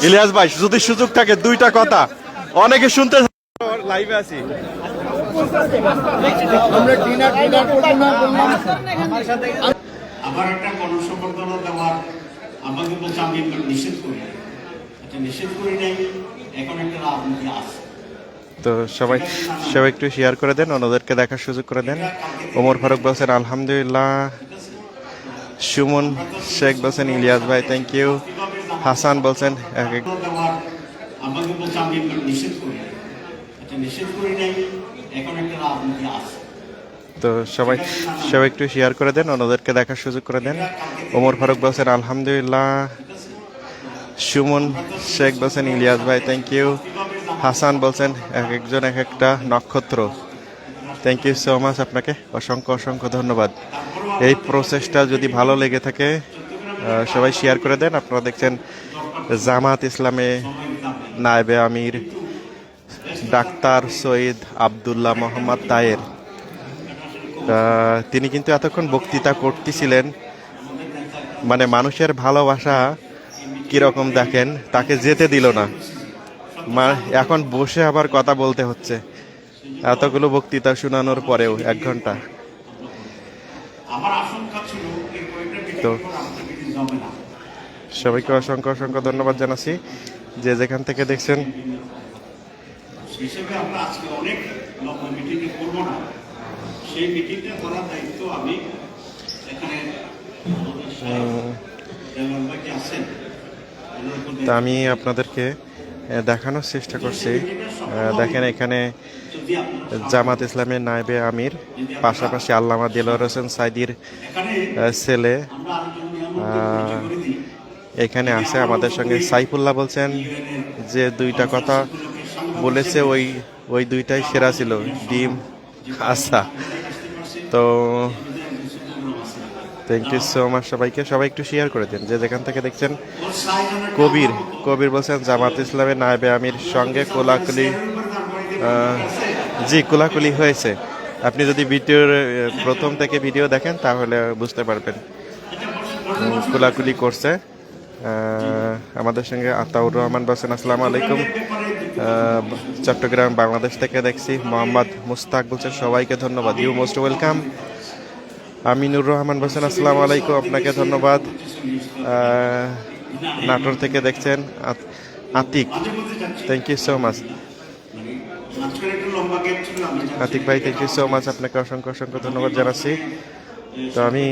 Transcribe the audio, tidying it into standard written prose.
ইলিয়াস ভাই যদি সুযোগ থাকে দুইটা কথা, অনেকে শুনতে লাইভে আছি। আবার একটা গণসম্বর্ধনা দেওয়ার আমাকে বলছে আমি নিষেধ করি, আচ্ছা নিষেধ করি নাই, এখন একটা রাজনীতি আছে। তো সবাই সবাই একটু শেয়ার করে দেন, অন্যদেরকে দেখার সুযোগ করে দেন। ওমর ফারুক বলছেন আলহামদুলিল্লাহ। সুমন শেখ বলছেন ইলিয়াস ভাই থ্যাংক ইউ। হাসান বলছেন দেওয়ার আমাকে বলছে আমি নিষেধ করি, আচ্ছা নিষেধ করি নাই, এখন একটা রাজনীতি আছে। তো সবাই সবাই একটু শেয়ার করে দেন, অন্যদেরকে দেখার সুযোগ করে দেন। ওমর ফারুক বলছেন আলহামদুলিল্লাহ। সুমন শেখ বলছেন ইলিয়াস ভাই থ্যাংক ইউ। হাসান বলছেন এক একজন এক একটা নক্ষত্র। থ্যাংক ইউ সো মাচ, আপনাকে অসংখ্য অসংখ্য ধন্যবাদ। এই প্রসেসটা যদি ভালো লেগে থাকে সবাই শেয়ার করে দেন। আপনারা দেখছেন জামাত ইসলামে নায়েবে আমির ডাক্তার সৈয়দ আবদুল্লাহ মোহাম্মদ তায়ের, তিনি কিন্তু এতক্ষণ বক্তৃতা করতেছিলেন, মানে মানুষের ভালোবাসা কিরকম দেখেন, তাকে যেতে দিল না, এখন বসে আবার কথা বলতে হচ্ছে এতগুলো বক্তৃতা শোনানোর পরেও 1 ঘন্টা। তো সবাইকে অসংখ্য অসংখ্য ধন্যবাদ জানাচ্ছি যে যেখান থেকে দেখছেন। হিসেবে আমরা আজকে অনেক লম্বা মিটিং করবো না, সেই মিটিংটা করার দায়িত্ব আমি এখানে আছেন। তা আমি আপনাদেরকে দেখানোর চেষ্টা করছি, দেখেন এখানে জামাত ইসলামের নায়েবে আমির, পাশাপাশি আল্লামা দেলোয়ার হোসেন সাইদির ছেলে এখানে আছে আমাদের সঙ্গে। সাইফুল্লাহ বলছেন যে দুইটা কথা বলেছে ওই দুইটাই সেরা ছিল, ডিম আচ্ছা। তো থ্যাংক ইউ সো মাচ সবাইকে, সবাই একটু শেয়ার করে দিন যে যেখান থেকে দেখছেন। কবির বলছেন জামাত ইসলামের নায়েবে আমির সঙ্গে কোলাকুলি, জি কোলাকুলি হয়েছে। আপনি যদি ভিডিওর প্রথম থেকে ভিডিও দেখেন তাহলে বুঝতে পারবেন কোলাকুলি করছে। আমাদের সঙ্গে আতাউর রহমান বলছেন আসসালামু আলাইকুম, চট্টগ্রাম বাংলাদেশ থেকে দেখছি। মোহাম্মদ মুস্তাক বলছেন সবাইকে ধন্যবাদ, you most welcome. Aminur Rahman বলছেন আসসালামু আলাইকুম, আপনাকে ধন্যবাদ। নাটোর থেকে দেখছেন Atik, thank you so much. Atik ভাই থ্যাংক ইউ সো মাচ, আপনাকে অসংখ্য অসংখ্য ধন্যবাদ জানাচ্ছি। তো আমি